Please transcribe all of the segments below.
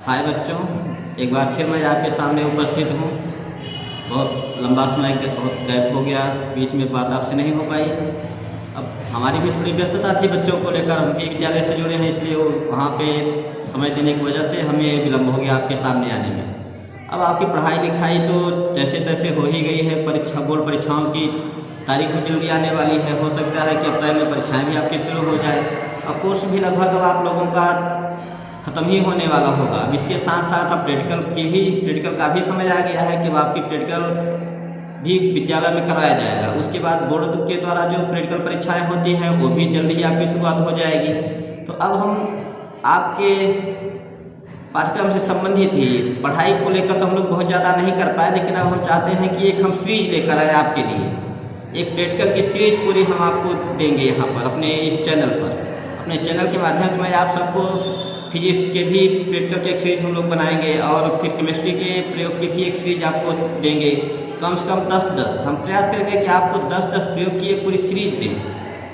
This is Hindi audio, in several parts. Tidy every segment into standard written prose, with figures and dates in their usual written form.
हाय बच्चों, एक बार फिर मैं आपके सामने उपस्थित हूँ। बहुत लंबा समय बहुत गैप हो गया, बीच में बात आपसे नहीं हो पाई। अब हमारी भी थोड़ी व्यस्तता थी बच्चों को लेकर, हम भी विद्यालय से जुड़े हैं, इसलिए वो वहाँ पे समय देने की वजह से हमें विलम्ब हो गया आपके सामने आने में। अब आपकी पढ़ाई लिखाई तो जैसे तैसे हो ही गई है। बोर्ड परीक्षाओं की तारीख भी जल्दी आने वाली है। हो सकता है कि अप्रैल में परीक्षाएँ भी आपकी शुरू हो जाए और कोर्स भी लगभग अब आप लोगों का ख़त्म ही होने वाला होगा। अब इसके साथ साथ अब प्रैक्टिकल का भी समय आ गया है कि अब आपकी प्रैक्टिकल भी विद्यालय में कराया जाएगा। उसके बाद बोर्ड के द्वारा जो प्रैक्टिकल परीक्षाएं होती हैं वो भी जल्दी ही आपकी शुरुआत हो जाएगी। तो अब हम आपके पाठ्यक्रम से संबंधित ही पढ़ाई को लेकर तो हम लोग बहुत ज़्यादा नहीं कर पाए, लेकिन अब हम चाहते हैं कि एक हम सीरीज लेकर आए आपके लिए। एक प्रैक्टिकल की सीरीज पूरी हम आपको देंगे यहाँ पर अपने इस चैनल पर। अपने चैनल के माध्यम से मैं आप सबको फिजिक्स के भी प्रैक्टिकल की एक सीरीज हम लोग बनाएंगे और फिर केमिस्ट्री के प्रयोग की भी एक सीरीज आपको देंगे। कम से कम 10-10 हम प्रयास करेंगे कि आपको 10-10 प्रयोग की एक पूरी सीरीज दें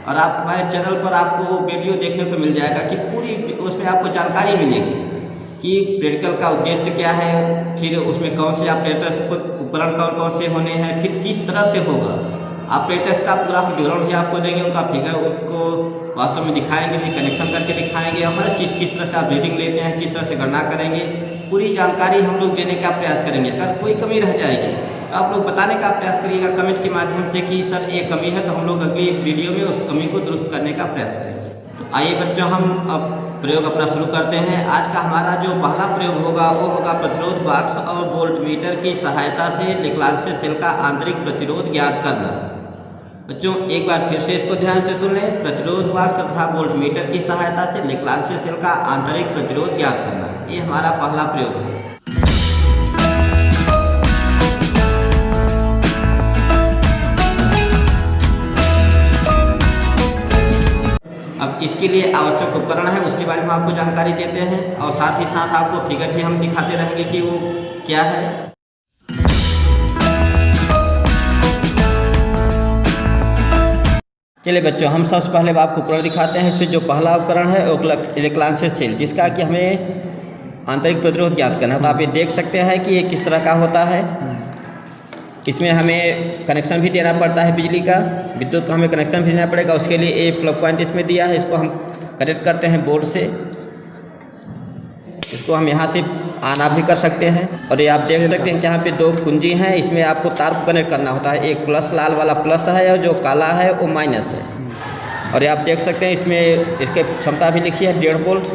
और आप हमारे चैनल पर आपको वीडियो देखने को मिल जाएगा कि पूरी उसमें आपको जानकारी मिलेगी कि प्रैक्टिकल का उद्देश्य क्या है, फिर उसमें कौन से आप प्रैक्टिकल उपकरण कौन कौन से होने हैं, फिर किस तरह से होगा। आप प्रैक्टिस का पूरा हम विवरण भी आपको देंगे, उनका फिगर उसको वास्तव में दिखाएंगे भी, कनेक्शन करके दिखाएंगे और हर चीज़ किस तरह से आप रीडिंग लेते हैं, किस तरह से गणना करेंगे, पूरी जानकारी हम लोग देने का प्रयास करेंगे। अगर कोई कमी रह जाएगी तो आप लोग बताने का प्रयास करिएगा कमेंट के माध्यम से कि सर ये कमी है, तो हम लोग अगली वीडियो में उस कमी को दुरुस्त करने का प्रयास करेंगे। तो आइए बच्चों, हम अब प्रयोग अपना शुरू करते हैं। आज का हमारा जो पहला प्रयोग होगा वो होगा प्रतिरोध बॉक्स और वोल्टमीटर की सहायता से लेक्लांशियस सेल का आंतरिक प्रतिरोध ज्ञात करना। बच्चों एक बार फिर से इसको ध्यान से सुन लें। प्रतिरोध बॉक्स तथा वोल्टमीटर की सहायता से लेक्लांशियस सेल का आंतरिक प्रतिरोध ज्ञात करना, ये हमारा पहला प्रयोग है। अब इसके लिए आवश्यक उपकरण है, उसके बारे में आपको जानकारी देते हैं और साथ ही साथ आपको फिगर भी हम दिखाते रहेंगे कि वो क्या है। चलिए बच्चों, हम सबसे पहले आपको उपकरण दिखाते हैं। इसमें जो पहला उपकरण है वो लेक्लांशियस सेल, जिसका कि हमें आंतरिक प्रतिरोध ज्ञात करना है। तो आप ये देख सकते हैं कि ये किस तरह का होता है। इसमें हमें कनेक्शन भी देना पड़ता है, बिजली का, विद्युत का हमें कनेक्शन भी देना पड़ेगा। उसके लिए एक प्लग पॉइंट इसमें दिया है, इसको हम कनेक्ट करते हैं बोर्ड से। इसको हम यहाँ से ऑन ऑफ भी कर सकते हैं। और ये आप देख सकते हैं कि यहाँ पे दो कुंजी हैं, इसमें आपको तार को कनेक्ट करना होता है। एक प्लस लाल वाला प्लस है और जो काला है वो माइनस है। और ये आप देख सकते हैं इसमें इसके क्षमता भी लिखी है 1.5 वोल्ट।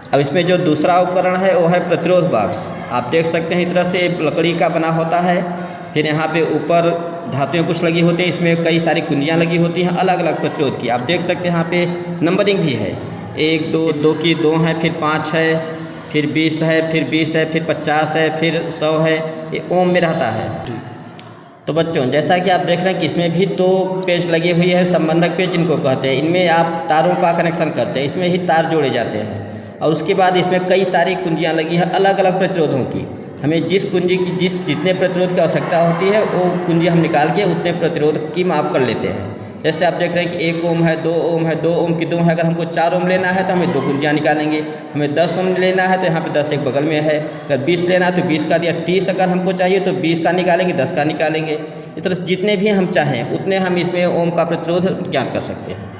अब इसमें जो दूसरा उपकरण है वो है प्रतिरोध बॉक्स। आप देख सकते हैं इस तरह से लकड़ी का बना होता है। फिर यहाँ पे ऊपर धातुएं कुछ लगी होती हैं, इसमें कई सारी कुंजियाँ लगी होती हैं अलग अलग प्रतिरोध की। आप देख सकते हैं यहाँ पे नंबरिंग भी है, 1 2 की 2 है, फिर 5 है, फिर 20 है, फिर 20 है, फिर 50 है, फिर 100 है। ये ओम में रहता है। तो बच्चों जैसा कि आप देख रहे हैं कि इसमें भी 2 पेज लगे हुए हैं, संबंधक पेज इनको कहते हैं। इनमें आप तारों का कनेक्शन करते हैं, इसमें ही तार जोड़े जाते हैं। और उसके बाद इसमें कई सारी कुंजियाँ लगी हैं अलग अलग प्रतिरोधों की। हमें जिस कुंजी की जितने प्रतिरोध की आवश्यकता होती है वो कुंजी हम निकाल के उतने प्रतिरोध की माप कर लेते हैं। जैसे आप देख रहे हैं कि 1 ओम है, 2 ओम है, 2 ओम की 2 है। अगर हमको 4 ओम लेना है तो हमें 2 कुंजियाँ निकालेंगे। हमें 10 ओम लेना है तो यहाँ पे 10 एक बगल में है। अगर 20 लेना है तो 20 का दिया, 30 अगर हमको चाहिए तो 20 का निकालेंगे, 10 का निकालेंगे। इस तरह जितने भी हम चाहें उतने हम इसमें ओम का प्रतिरोध ज्ञात कर सकते हैं।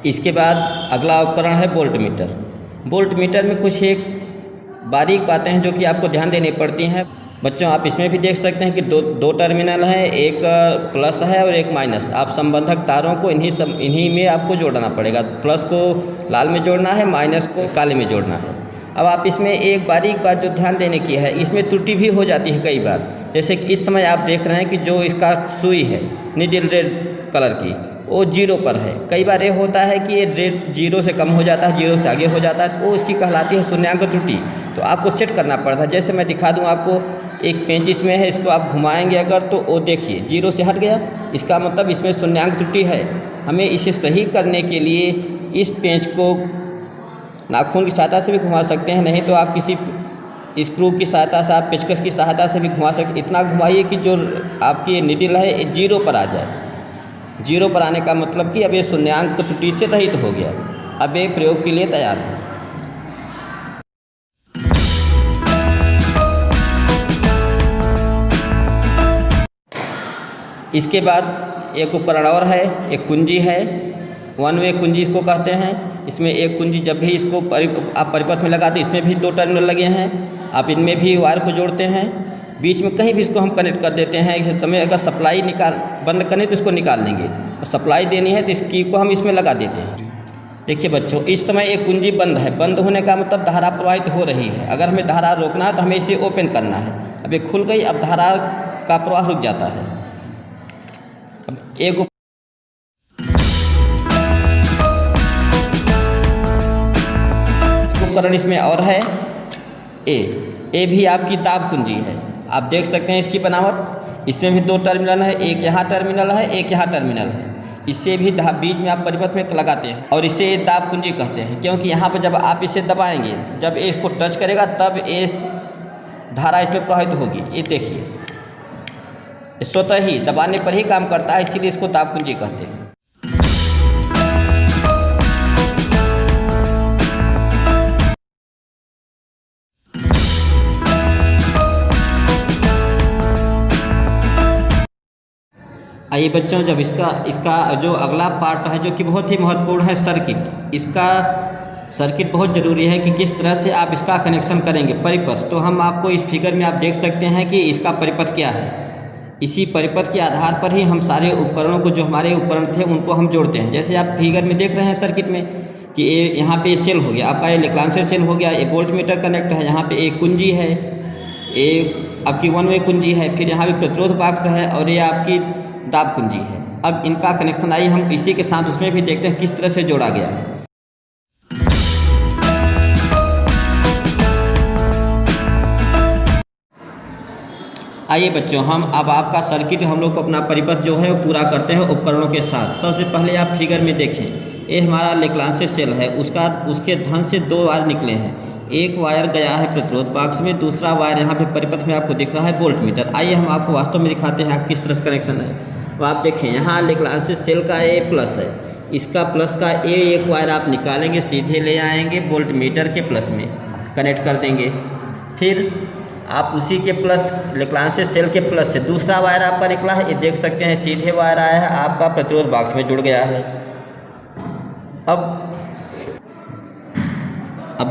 इसके बाद अगला उपकरण है वोल्टमीटर। वोल्टमीटर में कुछ एक बारीक बातें हैं जो कि आपको ध्यान देनी पड़ती हैं। बच्चों आप इसमें भी देख सकते हैं कि दो टर्मिनल हैं, एक प्लस है और एक माइनस। आप संबंधक तारों को इन्हीं में आपको जोड़ना पड़ेगा। प्लस को लाल में जोड़ना है, माइनस को काले में जोड़ना है। अब आप इसमें एक बारीक बात जो ध्यान देने की है, इसमें त्रुटि भी हो जाती है कई बार। जैसे कि इस समय आप देख रहे हैं कि जो इसका सुई है नीडल रेड कलर की, वो 0 पर है। कई बार ये होता है कि ये रेट 0 से कम हो जाता है, 0 से आगे हो जाता है, तो वो इसकी कहलाती है शून्यांक त्रुटि। तो आपको सेट करना पड़ता है। जैसे मैं दिखा दूं आपको, एक पेंच इसमें है, इसको आप घुमाएंगे अगर तो वो देखिए 0 से हट गया, इसका मतलब इसमें शून्यांक त्रुटि है। हमें इसे सही करने के लिए इस पेंच को नाखून की सहायता से भी घुमा सकते हैं, नहीं तो आप किसी स्क्रू की सहायता से, आप पेचकस की सहायता से भी घुमा सकते। इतना घुमाइए कि जो आपकी निडल है ये 0 पर आ जाए। 0 पर आने का मतलब कि अब ये शून्यांक त्रुटि से रहित हो गया। अब ये प्रयोग के लिए तैयार है। इसके बाद एक उपकरण और है, एक कुंजी है, वन वे कुंजी इसको कहते हैं। इसमें एक कुंजी जब भी इसको आप परिपथ में लगाते हैं, इसमें भी 2 टर्मिनल लगे हैं। आप इनमें भी वायर को जोड़ते हैं, बीच में कहीं भी इसको हम कनेक्ट कर देते हैं। इस समय अगर सप्लाई बंद करनी तो इसको निकाल लेंगे, और सप्लाई देनी है तो इस की को हम इसमें लगा देते हैं। देखिए बच्चों, इस समय एक कुंजी बंद है। बंद होने का मतलब धारा प्रवाहित हो रही है। अगर हमें धारा रोकना है तो हमें इसे ओपन करना है। अब ये खुल गई, अब धारा का प्रवाह रुक जाता है। अब एक उपकरण इसमें और है, ए भी आपकी दाब कुंजी है। आप देख सकते हैं इसकी बनावट। इसमें भी 2 टर्मिनल है, एक यहाँ टर्मिनल है, एक यहाँ टर्मिनल है। इससे भी बीच में आप परिपथ में लगाते हैं, और इसे दाब कुंजी कहते हैं, क्योंकि यहाँ पर जब आप इसे दबाएंगे, जब ये इसको टच करेगा तब ये धारा इसमें प्रवाहित होगी। ये देखिए, स्वतः ही दबाने पर ही काम करता है, इसीलिए इसको दाब कुंजी कहते हैं। आइए बच्चों, जब इसका जो अगला पार्ट है, जो कि बहुत ही महत्वपूर्ण है, सर्किट। इसका सर्किट बहुत ज़रूरी है कि किस तरह से आप इसका कनेक्शन करेंगे परिपथ। तो हम आपको इस फिगर में आप देख सकते हैं कि इसका परिपथ क्या है। इसी परिपथ के आधार पर ही हम सारे उपकरणों को, जो हमारे उपकरण थे, उनको हम जोड़ते हैं। जैसे आप फिगर में देख रहे हैं सर्किट में कि ये यहाँ पे सेल हो गया, आपका ये लेक्लांसे सेल हो गया, ये वोल्ट मीटर कनेक्ट है, यहाँ पे एक कुंजी है, ये आपकी वन वे कुंजी है, फिर यहाँ पे प्रतिरोध बॉक्स है, और ये आपकी दाब कुंजी है। अब इनका कनेक्शन आइए हम इसी के साथ उसमें भी देखते हैं किस तरह से जोड़ा गया है। आइए बच्चों, हम अब आपका सर्किट, हम लोग अपना परिपथ जो है वो पूरा करते हैं उपकरणों के साथ। सबसे पहले आप फिगर में देखें, ये हमारा लेक्लांसे सेल है, उसके धन से 2 वायर निकले हैं। एक वायर गया है प्रतिरोध बॉक्स में, दूसरा वायर यहाँ पे परिपथ में आपको दिख रहा है वोल्ट मीटर। आइए हम आपको वास्तव में दिखाते हैं किस तरह से कनेक्शन है। तो आप देखें, यहाँ लेक्लांसे सेल का ए प्लस है, इसका प्लस का एक वायर आप निकालेंगे, सीधे ले आएंगे वोल्ट मीटर के प्लस में कनेक्ट कर देंगे। फिर आप उसी के प्लस, लेक्लांसे सेल के प्लस से दूसरा वायर आपका निकला है, ये देख सकते हैं सीधे वायर आया है, आपका प्रतिरोध बॉक्स में जुड़ गया है। अब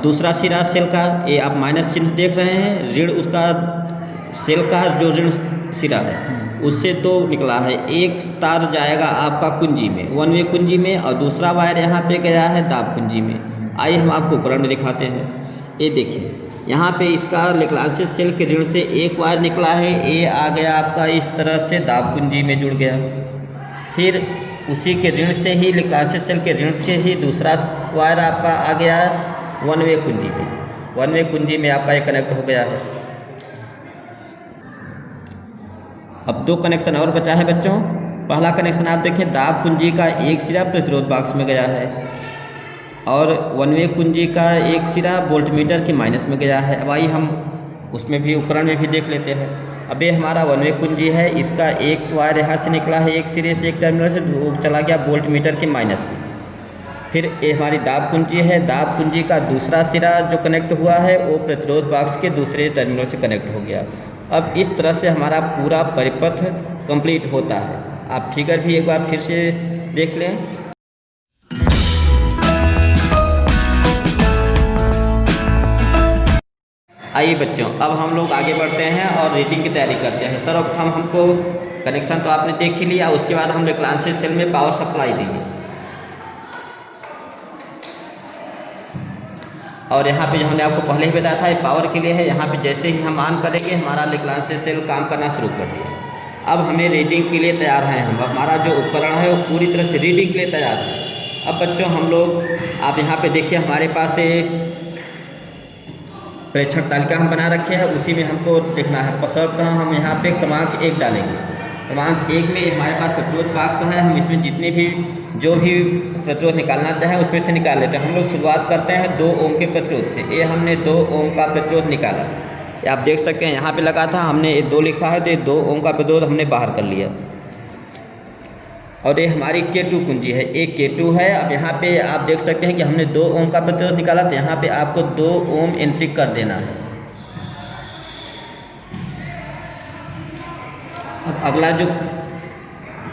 दूसरा सिरा सेल का, ये आप माइनस चिन्ह देख रहे हैं, ऋण उसका सेल का जो ऋण सिरा है उससे 2 निकला है। एक तार जाएगा आपका कुंजी में, वन वे कुंजी में, और दूसरा वायर यहाँ पे गया है दाब कुंजी में। आइए हम आपको उपकरण में दिखाते हैं। ये देखिए, यहाँ पे इसका लेक्लांसे सेल के ऋण से एक वायर निकला है, ये आ गया आपका इस तरह से दाब कुंजी में जुड़ गया। फिर उसी के ऋण से ही, लेक्लांसे सेल के ऋण से ही दूसरा वायर आपका आ गया वन वे कुंजी में। वन वे कुंजी में आपका ये कनेक्ट हो गया है। अब 2 कनेक्शन और बचा है बच्चों। पहला कनेक्शन आप देखें, दाब कुंजी का एक सिरा प्रतिरोध बॉक्स में गया है, और वन वे कुंजी का एक सिरा वोल्ट मीटर के माइनस में गया है। अब आइए हम उसमें भी, उपकरण में भी देख लेते हैं। अब ये हमारा वन वे कुंजी है, इसका एक वायर यहाँ से निकला है, एक सिरे से, एक टर्मिनल से, वो चला गया वोल्ट मीटर के माइनस में। फिर ये हमारी दाब कुंजी है, दाब कुंजी का दूसरा सिरा जो कनेक्ट हुआ है वो प्रतिरोध बॉक्स के दूसरे टर्मिनल से कनेक्ट हो गया। अब इस तरह से हमारा पूरा परिपथ कंप्लीट होता है। आप फिगर भी एक बार फिर से देख लें। आइए बच्चों, अब हम लोग आगे बढ़ते हैं और रीडिंग की तैयारी करते हैं। सर्वप्रथम हमको कनेक्शन तो आपने देख ही लिया, उसके बाद हम लेक्लांसे सेल में पावर सप्लाई देंगे। और यहाँ पे जो हमने आपको पहले ही बताया था, ये पावर के लिए है। यहाँ पे जैसे ही हम ऑन करेंगे, हमारा लेक्लांसे सेल काम करना शुरू कर दिया। अब हमें रीडिंग के लिए तैयार हैं हम, हमारा जो उपकरण है वो पूरी तरह से रीडिंग के लिए तैयार है। अब बच्चों हम लोग, आप यहाँ पे देखिए, हमारे पास प्रेक्षण तालिका हम बना रखे हैं, उसी में हमको लिखना है। सर्वप्रथम हम यहाँ पे क्रमांक 1 डालेंगे। क्रमांक 1 में हमारे पास प्रतिरोध बाक्स है, हम इसमें जितने भी जो भी प्रतिरोध निकालना चाहें उसमें से निकाल लेते हैं। हम लोग शुरुआत करते हैं 2 ओम के प्रतिरोध से। ये हमने 2 ओम का प्रतिरोध निकाला, आप देख सकते हैं यहाँ पे लगा था, हमने ये 2 लिखा है तो ये 2 ओम का प्रतिरोध हमने बाहर कर लिया। और ये हमारी K2 कुंजी है, एक K2 है। अब यहाँ पे आप देख सकते हैं कि हमने 2 ओम का प्रतिरोध निकाला, तो यहाँ पे आपको 2 ओम एंट्री कर देना है। अब अगला जो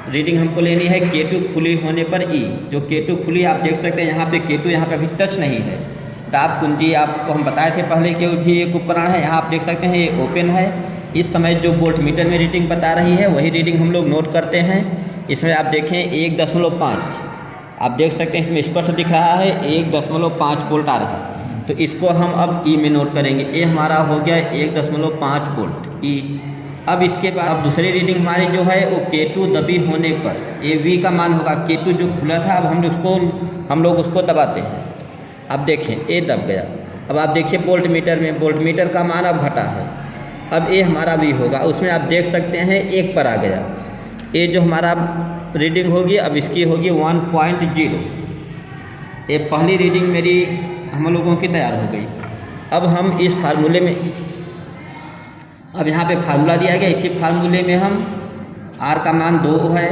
रीडिंग हमको लेनी है K2 खुली होने पर E, जो K2 खुली आप देख सकते हैं यहाँ पे K2 यहाँ पे अभी टच नहीं है। दाब कुंजी आपको हम बताए थे पहले कि वो भी एक उपकरण है, यहाँ आप देख सकते हैं ये ओपन है। इस समय जो वोल्ट मीटर में रीडिंग बता रही है वही रीडिंग हम लोग नोट करते हैं। इसमें आप देखें 1.5 आप देख सकते हैं, इसमें स्पष्ट दिख रहा है 1.5 वोल्ट आ रहा है। तो इसको हम अब ई में नोट करेंगे। ये हमारा हो गया 1.5 वोल्ट ई। अब इसके बाद अब दूसरी रीडिंग हमारी जो है वो K2 दबी होने पर ये V का मान होगा। K2 जो खुला था अब हम लोग उसको दबाते हैं। अब देखें ये दब गया। अब आप देखिए वोल्ट मीटर का मान अब घटा है। अब ये हमारा V होगा, उसमें आप देख सकते हैं 1 पर आ गया। ये जो हमारा रीडिंग होगी अब इसकी होगी 1.0। ये पहली रीडिंग मेरी हम लोगों की तैयार हो गई। अब हम इस फार्मूले में, अब यहाँ पे फार्मूला दिया गया, इसी फार्मूले में हम R का मान 2 है,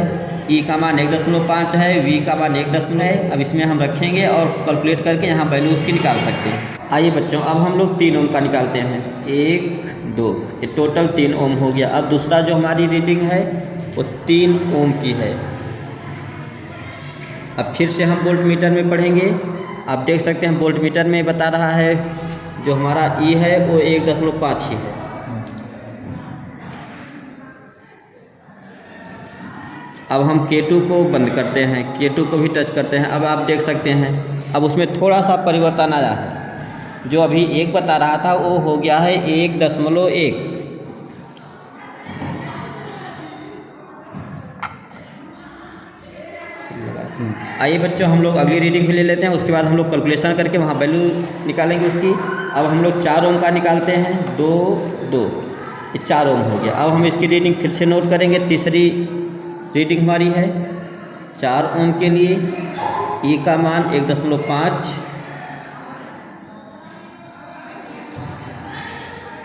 E का मान 1.5 है, V का मान 1 है। अब इसमें हम रखेंगे और कैलकुलेट करके यहाँ वैल्यू उसकी निकाल सकते हैं। आइए बच्चों अब हम लोग 3 ओम का निकालते हैं। 1 2 ये टोटल 3 ओम हो गया। अब दूसरा जो हमारी रीडिंग है वो 3 ओम की है। अब फिर से हम वोल्ट मीटर में पढ़ेंगे। आप देख सकते हैं वोल्ट मीटर में बता रहा है जो हमारा E है वो 1.5 ही है। अब हम K2 को बंद करते हैं, K2 को भी टच करते हैं। अब आप देख सकते हैं अब उसमें थोड़ा सा परिवर्तन आया है। जो अभी 1 बता रहा था वो हो गया है 1.1। आइए बच्चों हम लोग अगली रीडिंग भी ले लेते हैं, उसके बाद हम लोग कैलकुलेशन करके वहाँ वैल्यू निकालेंगे उसकी। अब हम लोग 4 ओम का निकालते हैं। 2 2 ये 4 ओम हो गया। अब हम इसकी रीडिंग फिर से नोट करेंगे। तीसरी रीडिंग हमारी है 4 ओम के लिए E का मान 1.5।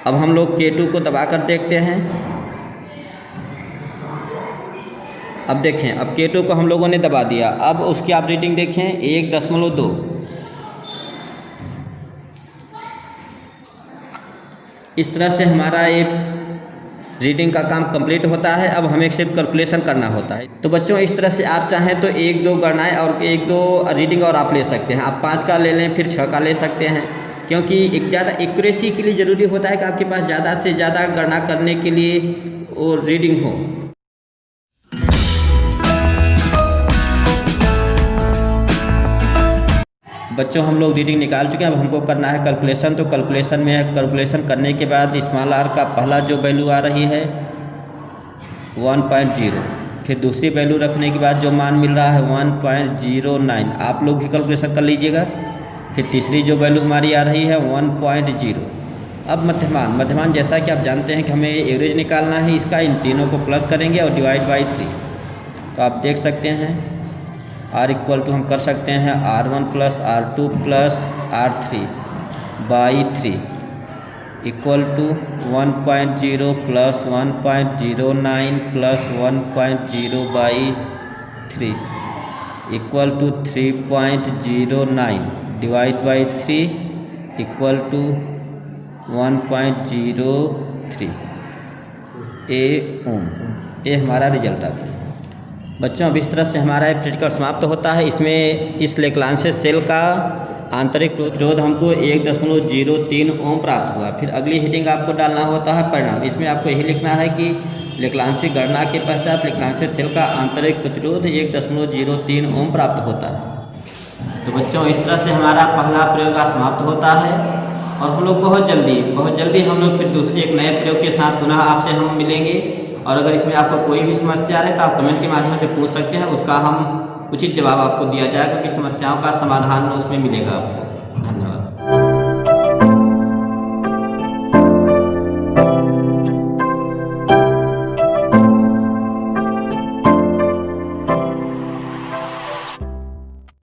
अब हम लोग K2 को दबा कर देखते हैं। अब देखें अब K2 को हम लोगों ने दबा दिया। अब उसकी आप रीडिंग देखें 1.2। इस तरह से हमारा ये रीडिंग का काम कंप्लीट होता है। अब हमें सिर्फ कैलकुलेशन करना होता है। तो बच्चों इस तरह से आप चाहें तो 1-2 गणनाएँ और 1-2 रीडिंग और आप ले सकते हैं। आप 5 का ले लें, फिर 6 का ले सकते हैं, क्योंकि एक ज़्यादा एक्यूरेसी के लिए ज़रूरी होता है कि आपके पास ज़्यादा से ज़्यादा गणना करने के लिए वो रीडिंग हो। बच्चों हम लोग रीडिंग निकाल चुके हैं। अब हमको करना है कैलकुलेशन। तो कैलकुलेशन करने के बाद स्मॉल r का पहला जो वैल्यू आ रही है 1.0, फिर दूसरी वैल्यू रखने के बाद जो मान मिल रहा है 1.09। आप लोग भी कैलकुलेशन कर लीजिएगा। फिर तीसरी जो वैल्यू हमारी आ रही है 1.0। अब मध्यमान जैसा कि आप जानते हैं कि हमें एवरेज निकालना है इसका, इन तीनों को प्लस करेंगे और डिवाइड बाई 3। तो आप देख सकते हैं R इक्वल टू हम कर सकते हैं R1 plus R2 plus R3 by 3 equal to 1.0 plus 1.09 plus 1.0 by 3 equal to 3.09 divide by 3 equal to 1.03 ohm. ये हमारा रिजल्ट आ गया। बच्चों अब इस तरह से हमारा प्रैक्टिकल समाप्त होता है। इसमें इस लेक्लांसियस सेल का आंतरिक प्रतिरोध हमको 1.03 ओम प्राप्त हुआ। फिर अगली हेडिंग आपको डालना होता है परिणाम। इसमें आपको यही लिखना है कि लेक्लांसियस गणना के पश्चात लेक्लांसियस सेल का आंतरिक प्रतिरोध 1.03 ओम प्राप्त होता है। तो बच्चों इस तरह से हमारा पहला प्रयोग समाप्त होता है और हम लोग बहुत जल्दी हम लोग फिर एक नए प्रयोग के साथ पुनः आपसे हम मिलेंगे। और अगर इसमें आपको कोई भी समस्या है तो आप कमेंट के माध्यम से पूछ सकते हैं, उसका हम उचित जवाब आपको दिया जाएगा, क्योंकि समस्याओं का समाधान उसमें मिलेगा आपको। धन्यवाद।